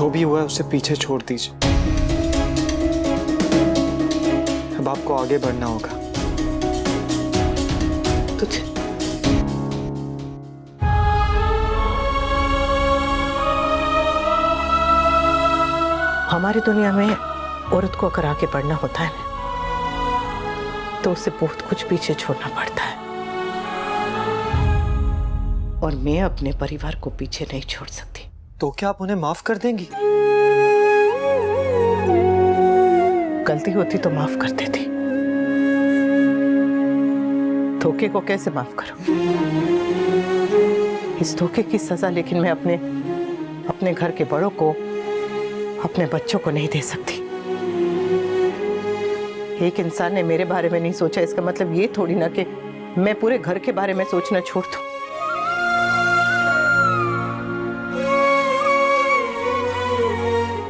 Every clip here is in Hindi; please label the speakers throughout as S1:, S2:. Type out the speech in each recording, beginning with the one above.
S1: जो भी हुआ है उसे पीछे छोड़ दीजिए। अब आपको आगे बढ़ना होगा।
S2: तुझे हमारी दुनिया में औरत को अगर आगे बढ़ना होता है ना, तो उसे बहुत कुछ पीछे छोड़ना पड़ता है। और मैं अपने परिवार को पीछे नहीं छोड़ सकती।
S1: तो क्या आप उन्हें माफ कर देंगी?
S2: गलती होती तो माफ कर देती। धोखे को कैसे माफ करूं? इस धोखे की सजा लेकिन मैं अपने घर के बड़ों को, अपने बच्चों को नहीं दे सकती। एक इंसान ने मेरे बारे में नहीं सोचा, इसका मतलब ये थोड़ी ना कि मैं पूरे घर के बारे में सोचना छोड़ दूं।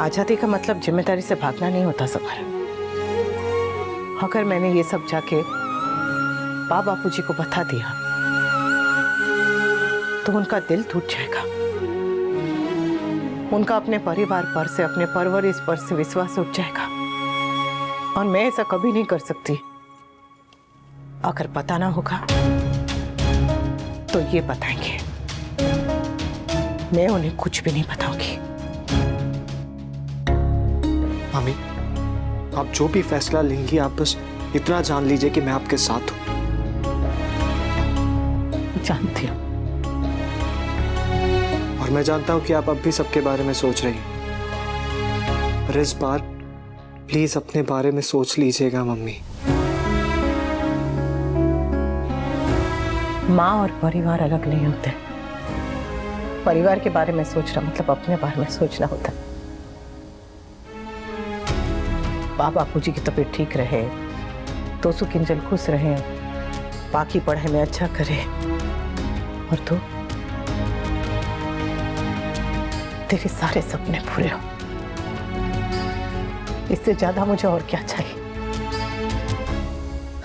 S2: आजादी का मतलब जिम्मेदारी से भागना नहीं होता समर। अगर मैंने ये सब जाके माँ बापूजी को बता दिया तो उनका दिल टूट जाएगा। उनका अपने परिवार पर से, अपने परवरिश पर से विश्वास उठ जाएगा। और मैं ऐसा कभी नहीं कर सकती। अगर बताना होगा तो ये बताएंगे। मैं उन्हें कुछ भी नहीं बताऊंगी।
S1: मम्मी, आप जो भी फैसला लेंगी, आप बस इतना जान लीजिए कि मैं आपके साथ हूं।
S2: जानती हूँ।
S1: और मैं जानता हूं कि आप अब भी सबके बारे में सोच रही हैं, पर इस बार प्लीज अपने बारे में सोच लीजिएगा मम्मी।
S2: माँ और परिवार अलग नहीं होते। परिवार के बारे में सोचना मतलब अपने बारे में सोचना होता है। माँ बापूजी की तबीयत ठीक रहे, दोस्तों किंजल खुश रहे, बाकी पढ़ाई में अच्छा करे, और तू, तेरे सारे सपने पूरे हो। इससे ज्यादा मुझे और क्या चाहिए?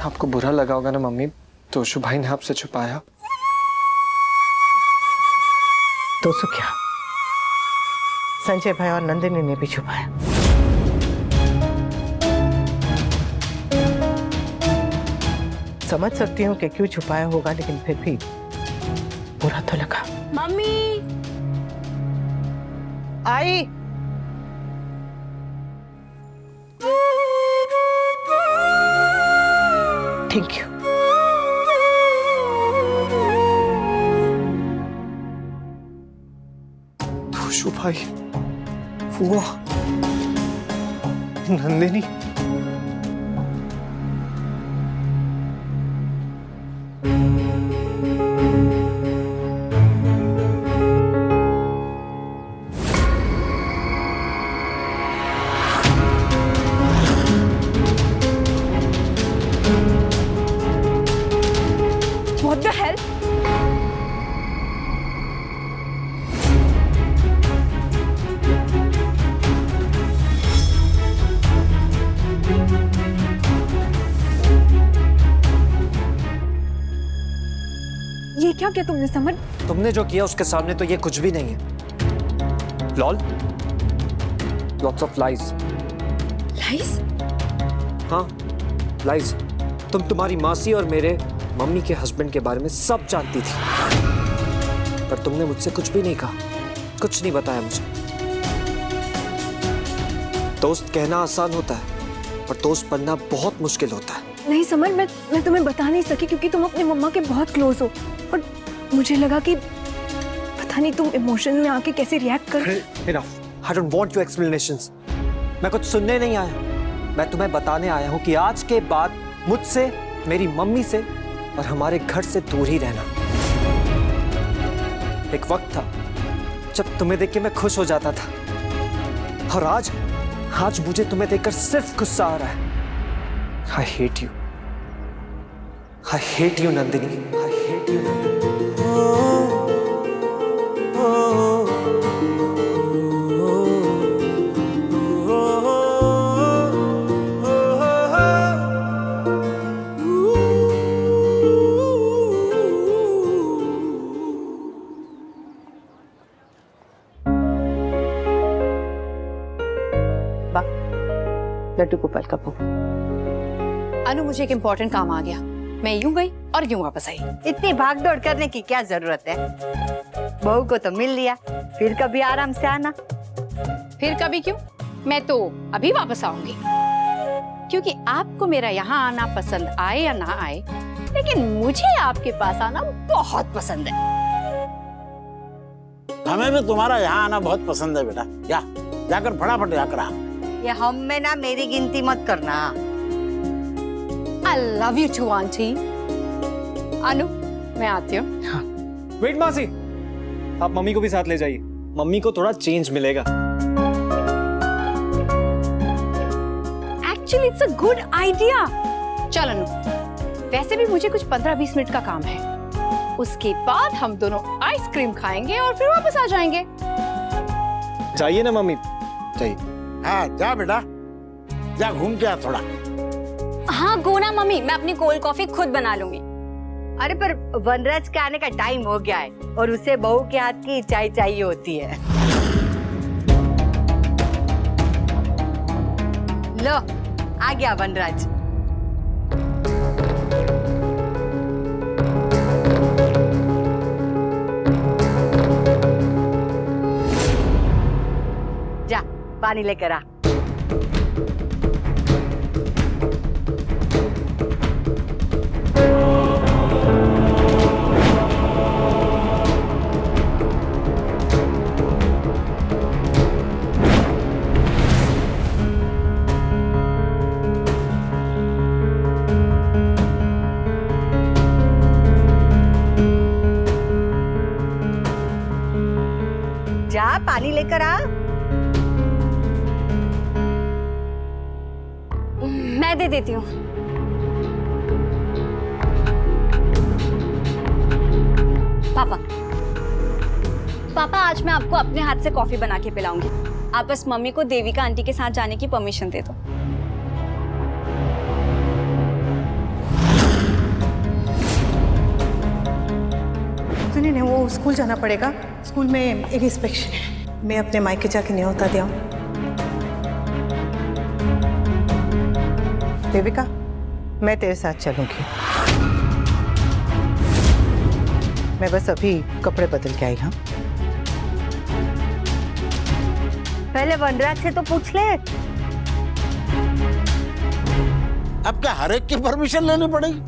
S1: आपको बुरा लगा होगा ना मम्मी, तोशु भाई ने आपसे छुपाया।
S2: दोस्तों क्या, संजय भाई और नंदिनी ने भी छुपाया। समझ सकती हूँ कि क्यों छुपाया होगा, लेकिन फिर भी बुरा तो लगा।
S3: Mummy
S2: I. Thank you.
S1: Toshu भाई, फुआ, नंदिनी,
S3: व्हाट द हेल? ये क्या किया तुमने समर?
S1: तुमने जो किया उसके सामने तो ये कुछ भी नहीं है। LOL, lots of lies.
S3: Lies?
S1: हाँ, लाइज। तुम तुम्हारी मासी और मेरे मम्मी के हस्बैंड के बारे में सब जानती थी, पर तुमने मुझसे कुछ भी नहीं कहा, कुछ नहीं बताया मुझे। दोस्त कहना आसान होता है, पर दोस्त बनना बहुत मुश्किल होता है।
S3: नहीं समर, मैं तुम्हें बता नहीं सकी क्योंकि तुम अपने मम्मा के बहुत क्लोज हो, और मुझे लगा कि पता नहीं तुम इमोशन में आके कैसे रिएक्ट कर।
S1: Enough. I don't want your explanations. मैं कुछ सुनने नहीं आया, मैं तुम्हें बताने आया हूँ कि आज के बाद मुझसे, मेरी मम्मी से और हमारे घर से दूर ही रहना। एक वक्त था जब तुम्हें देख के मैं खुश हो जाता था, और आज मुझे तुम्हें देखकर सिर्फ गुस्सा आ रहा है। I hate you. I hate you, Nandini. I hate you, Nandini.
S2: Laddu Gopal का बहू।
S4: अनु, मुझे एक इम्पोर्टेंट काम आ गया, मैं यूं गई और यूं वापस आई।
S5: इतनी भाग दौड़ करने की क्या जरूरत है? बहू को तो मिल लिया, फिर कभी आराम से आना।
S4: फिर कभी क्यों, मैं तो अभी वापस आऊंगी, क्योंकि आपको मेरा यहाँ आना पसंद आए या ना आए, लेकिन मुझे आपके पास आना बहुत पसंद है।
S6: हमें भी तुम्हारा यहाँ आना बहुत पसंद है बेटा। या जाकर फटाफट जाकर आ।
S5: ये हम में ना मेरी गिनती मत करना।
S4: I love you too, aunty. Anu, मैं आती हूँ।
S1: वेट मासी, आप मम्मी को भी साथ ले जाइए, मम्मी को थोड़ा चेंज मिलेगा।
S4: Actually, it's a good idea। चल अनु, वैसे भी मुझे कुछ 15-20 मिनट का काम है, उसके बाद हम दोनों आइसक्रीम खाएंगे और फिर वापस आ जाएंगे।
S1: जाइए ना मम्मी, जाइए।
S6: हाँ जा बेटा, जा घूम के आ थोड़ा।
S7: हाँ गोना मम्मी, मैं अपनी कोल्ड कॉफी खुद बना लूंगी।
S5: अरे पर वनराज के आने का टाइम हो गया है और उसे बहू के हाथ की चाय चाहिए होती है। लो आ गया वनराज। जा पानी लेकर आ। जा पानी लेकर आ।
S7: मैं दे देती हूँ। पापा पापा, आज मैं आपको अपने हाथ से कॉफी बना के पिलाऊंगी। आप बस मम्मी को देविका आंटी के साथ जाने की परमिशन दे दो।
S2: सुनिए ना, वो स्कूल जाना पड़ेगा, स्कूल में एक इंस्पेक्शन है, मैं अपने मायके जाके न्योता दे आऊं। देविका, मैं तेरे साथ चलूंगी। मैं बस अभी कपड़े बदल के आई। हाँ,
S5: पहले वनराज से तो पूछ ले।
S6: अब क्या हर एक की परमिशन लेनी पड़ेगी?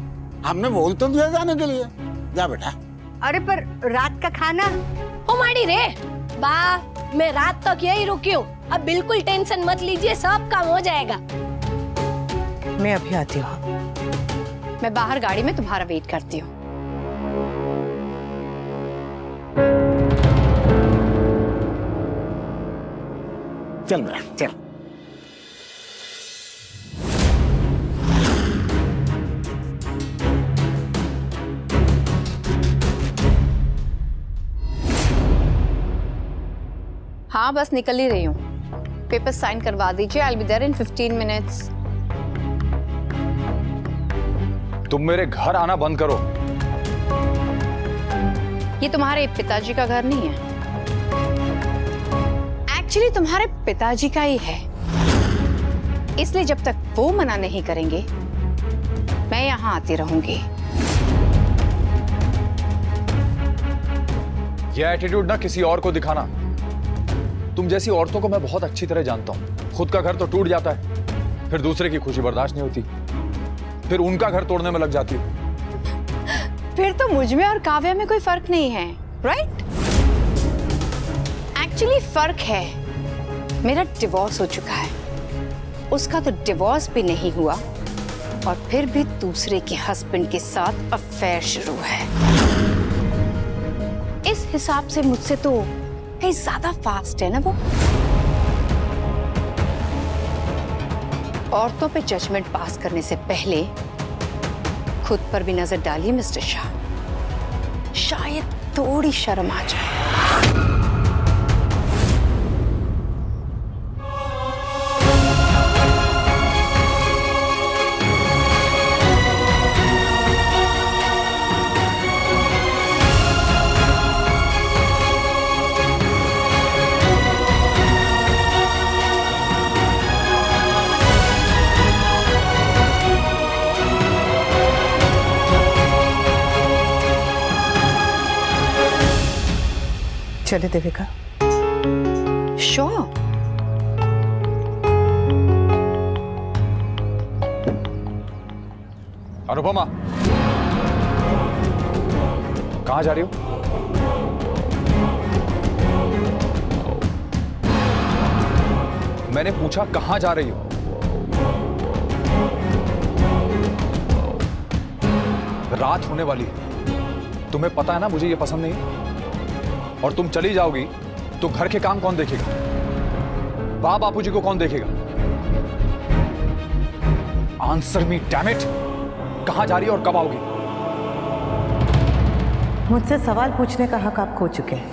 S6: हमने बोल तो दिया जाने के लिए। जा बेटा।
S5: अरे पर रात का खाना।
S8: ओ माड़ी रे बा, मैं रात तक यही रुकी हूँ, अब बिल्कुल टेंशन मत लीजिए, सब काम हो जाएगा।
S2: मैं अभी आती हूँ।
S4: मैं बाहर गाड़ी में तुम्हारा वेट करती हूँ।
S6: चल बेटा चल।
S4: हाँ बस निकल ही रही हूँ, पेपर साइन करवा दीजिए। I will be there in 15 minutes.
S9: तुम मेरे घर आना बंद करो।
S4: ये तुम्हारे पिताजी का घर नहीं है, एक्चुअली तुम्हारे पिताजी का ही है, इसलिए जब तक वो मना नहीं करेंगे मैं यहाँ आती रहूंगी।
S9: ये एटीट्यूड ना किसी और को दिखाना। तुम जैसी औरतों को मैं बहुत अच्छी तरह जानता हूँ। खुद का घर तो टूट जाता है, फिर दूसरे की खुशी बर्दाश्त नहीं होती, फिर उनका घर तोड़ने में लग जाती हो।
S4: फिर तो मुझ में और काव्या में कोई फर्क नहीं है, राइट? एक्चुअली फर्क है, मेरा डिवोर्स हो चुका है, उसका तो डिवोर्स भी नहीं हुआ और फिर भी दूसरे के हस्बैंड के साथ अफेयर शुरू है। इस हिसाब से मुझसे तो कहीं ज्यादा फास्ट है ना वो। औरतों पे जजमेंट पास करने से पहले खुद पर भी नजर डालिए मिस्टर शाह, शायद थोड़ी शर्म आ जाए।
S2: चले देविका।
S4: श्योर।
S9: अनुपमा, कहाँ जा रही हो? मैंने पूछा कहाँ जा रही हो? रात होने वाली है, तुम्हें पता है ना मुझे ये पसंद नहीं है। और तुम चली जाओगी तो घर के काम कौन देखेगा? बाप बापूजी को कौन देखेगा? Answer me damn it. कहां जा रही है और कब आओगी?
S2: मुझसे सवाल पूछने का हक आप खो चुके हैं।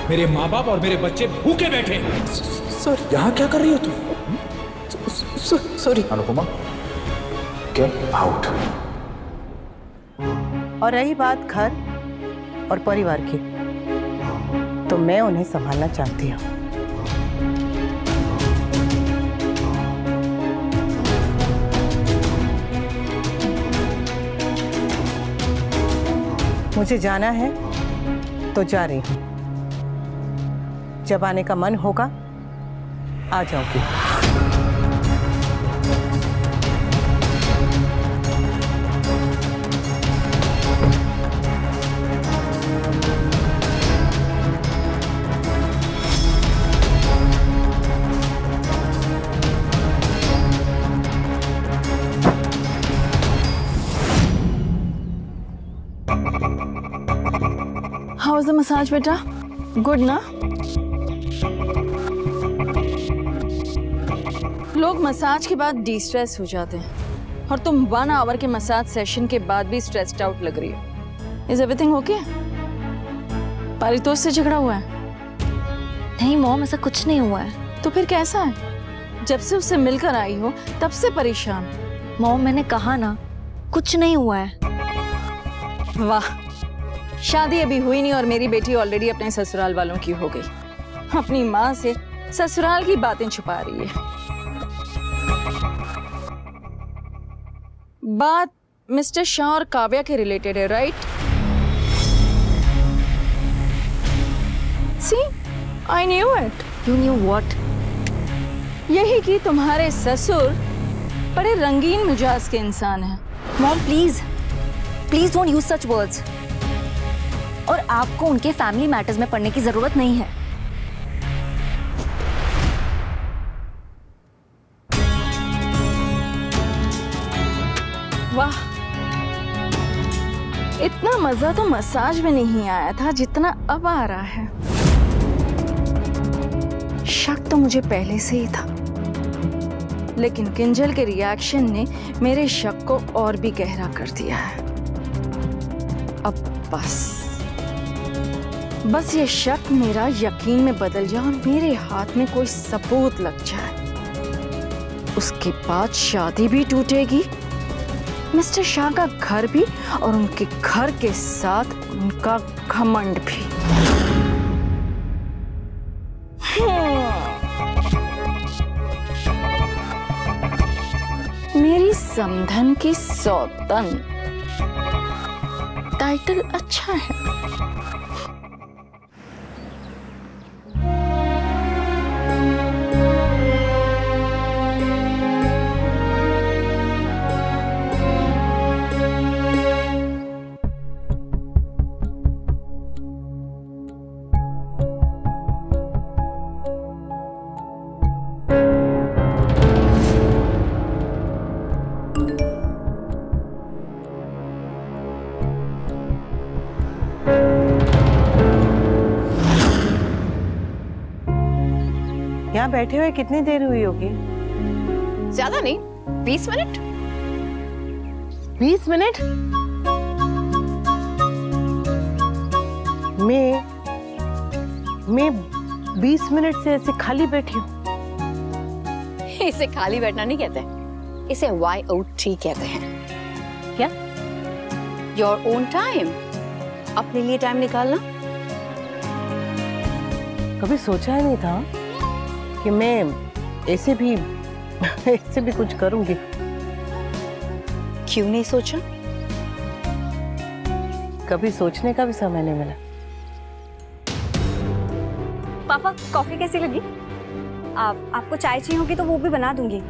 S10: मेरे माँ बाप और मेरे बच्चे भूखे बैठे हैं।
S2: सॉरी।
S10: यहाँ क्या कर रही हो तुम?
S2: सॉरी।
S9: Anupama, get out.
S2: और रही बात घर और परिवार की, तो मैं उन्हें संभालना चाहती हूँ। मुझे जाना है तो जा रही हूँ। जब आने का मन होगा आ जाऊंगी।
S3: How was the massage, बेटा? Good ना? लोग मसाज के बाद डिस्ट्रेस हो जाते हैं और तुम 1 आवर के मसाज सेशन के बाद भी स्ट्रेस्ड आउट लग रही हो। Is everything okay? पारितोष से झगड़ा हुआ है?
S7: नहीं मॉम, ऐसा कुछ नहीं हुआ है।
S3: तो फिर कैसा है? जब से उससे मिलकर आई हो तब से परेशान।
S7: मॉम, मैंने कहा ना, कुछ नहीं हुआ है।
S3: वाह, शादी अभी हुई नहीं और मेरी बेटी ऑलरेडी अपने ससुराल वालों की हो गई। अपनी माँ से ससुराल की बातें छुपा रही है। बात मिस्टर शाह और काव्या के रिलेटेड है, right? See, I knew it.
S7: You knew what?
S3: यही कि तुम्हारे ससुर बड़े रंगीन मिजाज के इंसान हैं।
S7: Mom please please don't use such words. और आपको उनके फैमिली मैटर्स में पढ़ने की जरूरत नहीं है।
S3: वाह, इतना मजा तो मसाज में नहीं आया था जितना अब आ रहा है। शक तो मुझे पहले से ही था, लेकिन किंजल के रिएक्शन ने मेरे शक को और भी गहरा कर दिया है। अब बस ये शक मेरा यकीन में बदल जाए और मेरे हाथ में कोई सबूत लग जाए। उसके बाद शादी भी टूटेगी, मिस्टर शाह का घर भी, और उनके घर के साथ उनका घमंड भी। मेरी समधन की सौतन टाइटल अच्छा है।
S2: यहाँ बैठे हुए कितनी देर हुई होगी?
S4: ज्यादा नहीं, 20 मिनट।
S2: 20 मिनट? मैं 20 मिनट से ऐसे खाली बैठी हूँ।
S4: इसे खाली बैठना नहीं कहते, इसे YOT कहते हैं।
S2: क्या?
S4: योर ओन टाइम, अपने लिए टाइम निकालना।
S2: कभी सोचा ही नहीं था कि मैं ऐसे भी कुछ करूंगी।
S4: क्यों नहीं सोचा?
S2: कभी सोचने का भी समय नहीं मिला।
S7: पापा कॉफी कैसी लगी? आपको चाय चाहिए होगी तो वो भी बना दूंगी।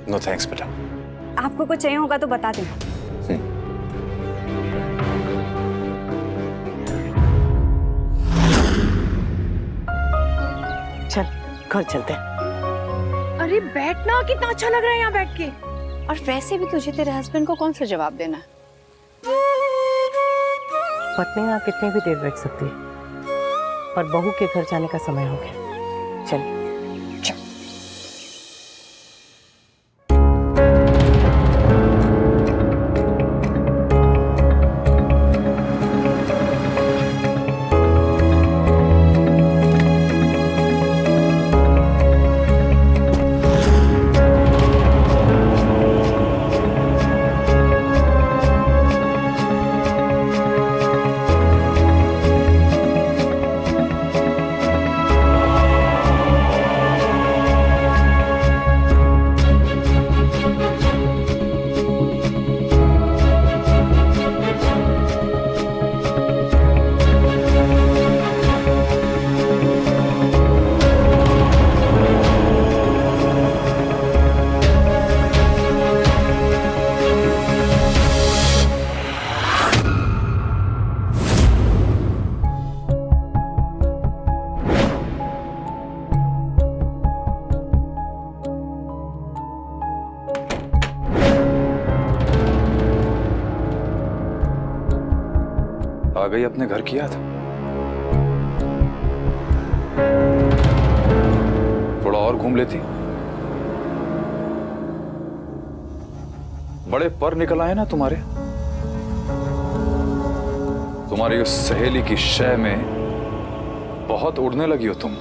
S9: नो थैंक्स बेटा।
S7: आपको कुछ चाहिए होगा तो बता देना।
S2: चल घर चलते हैं।
S4: अरे बैठना, कितना अच्छा लग रहा है यहाँ बैठ के। और वैसे भी तुझे तेरे हस्बैंड को कौन सा जवाब देना है?
S2: पत्नी यहाँ कितनी भी देर बैठ सकती है, पर बहू के घर जाने का समय हो गया। चल
S9: आ गई अपने घर की याद? थोड़ा और घूम लेती। बड़े पर निकल आए ना तुम्हारे। तुम्हारी उस सहेली की शय में बहुत उड़ने लगी हो तुम।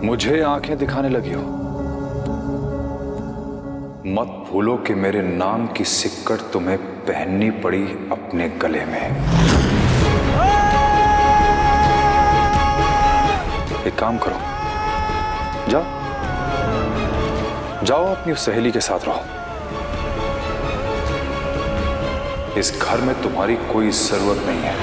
S9: मुझे आंखें दिखाने लगी हो। मत भूलो कि मेरे नाम की सिक्कड़ तुम्हें पहननी पड़ी अपने गले में। एक काम करो, जाओ जाओ अपनी उस सहेली के साथ रहो। इस घर में तुम्हारी कोई जरूरत नहीं है।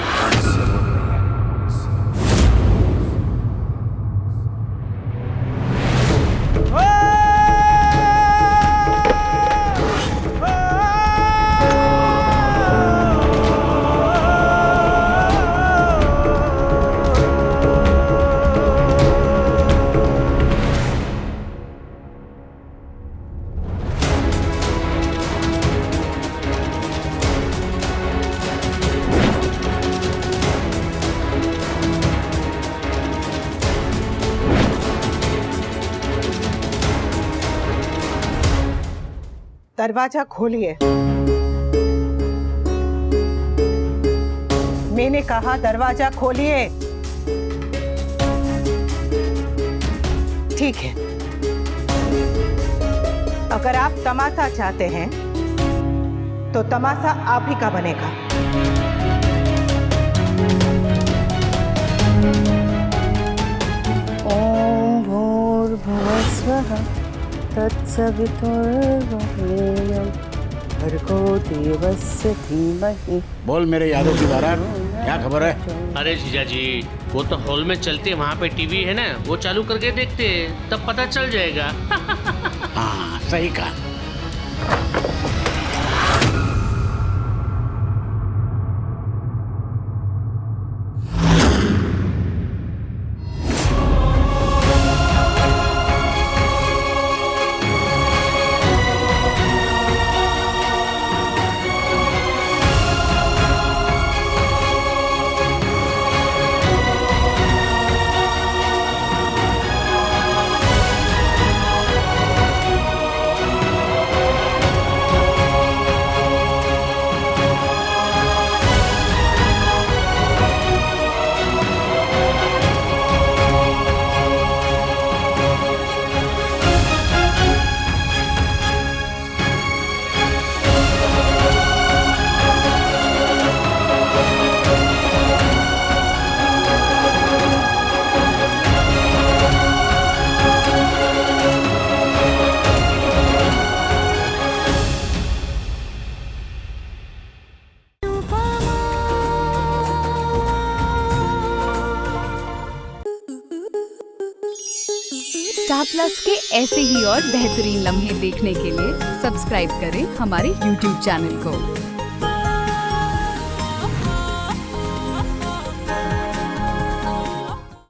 S2: दरवाजा खोलिए। मैंने कहा दरवाजा खोलिए। ठीक है, अगर आप तमाशा चाहते हैं तो तमाशा आप ही का बनेगा। ओम भूर्भुवः स्वः तत्सवितुर्वरेण्यं भर्गो देवस्य धीमहि।
S6: बोल मेरे यादव की बारात, क्या खबर है?
S11: अरे जीजा जी, वो तो हॉल में चलते, वहाँ पे टीवी है ना, वो चालू करके देखते, तब पता चल जाएगा।
S6: हाँ सही कहा।
S12: प्लस के ऐसे ही और बेहतरीन लम्हे देखने के लिए सब्सक्राइब करें हमारे YouTube चैनल को।